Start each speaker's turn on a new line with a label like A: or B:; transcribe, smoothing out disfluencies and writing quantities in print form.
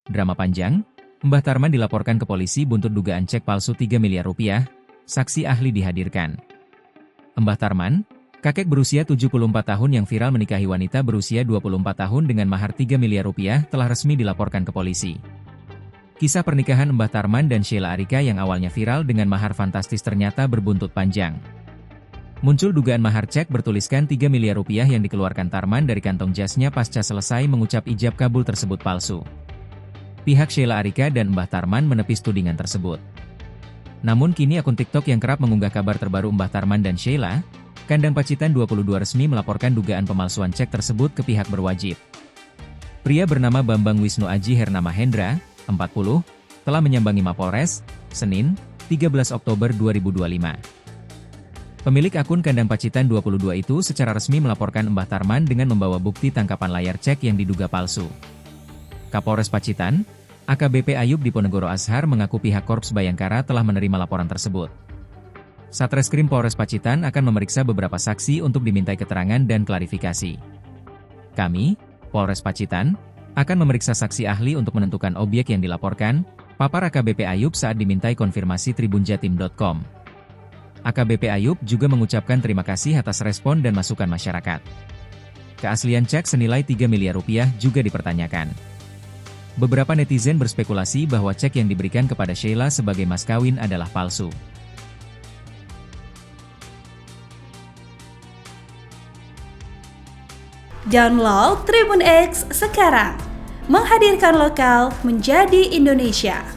A: Drama panjang, Mbah Tarman dilaporkan ke polisi buntut dugaan cek palsu 3 miliar rupiah, saksi ahli dihadirkan. Mbah Tarman, kakek berusia 74 tahun yang viral menikahi wanita berusia 24 tahun dengan mahar 3 miliar rupiah telah resmi dilaporkan ke polisi. Kisah pernikahan Mbah Tarman dan Sheila Arika yang awalnya viral dengan mahar fantastis ternyata berbuntut panjang. Muncul dugaan mahar cek bertuliskan 3 miliar rupiah yang dikeluarkan Tarman dari kantong jasnya pasca selesai mengucap ijab kabul tersebut palsu. Pihak Sheila Arika dan Mbah Tarman menepis tudingan tersebut. Namun kini akun TikTok yang kerap mengunggah kabar terbaru Mbah Tarman dan Sheila, Kandang Pacitan 22 resmi melaporkan dugaan pemalsuan cek tersebut ke pihak berwajib. Pria bernama Bambang Wisnu Aji Hernama Hendra, 40, telah menyambangi Mapolres, Senin, 13 Oktober 2025. Pemilik akun Kandang Pacitan 22 itu secara resmi melaporkan Mbah Tarman dengan membawa bukti tangkapan layar cek yang diduga palsu. Kapolres Pacitan, AKBP Ayub Diponegoro Ashar mengaku pihak Korps Bayangkara telah menerima laporan tersebut. Satreskrim Polres Pacitan akan memeriksa beberapa saksi untuk dimintai keterangan dan klarifikasi. Kami, Polres Pacitan, akan memeriksa saksi ahli untuk menentukan objek yang dilaporkan, papar AKBP Ayub saat dimintai konfirmasi tribunjatim.com. AKBP Ayub juga mengucapkan terima kasih atas respon dan masukan masyarakat. Keaslian cek senilai 3 miliar rupiah juga dipertanyakan. Beberapa netizen berspekulasi bahwa cek yang diberikan kepada Sheila sebagai mas kawin adalah palsu.
B: Download Tribun X sekarang, menghadirkan lokal menjadi Indonesia.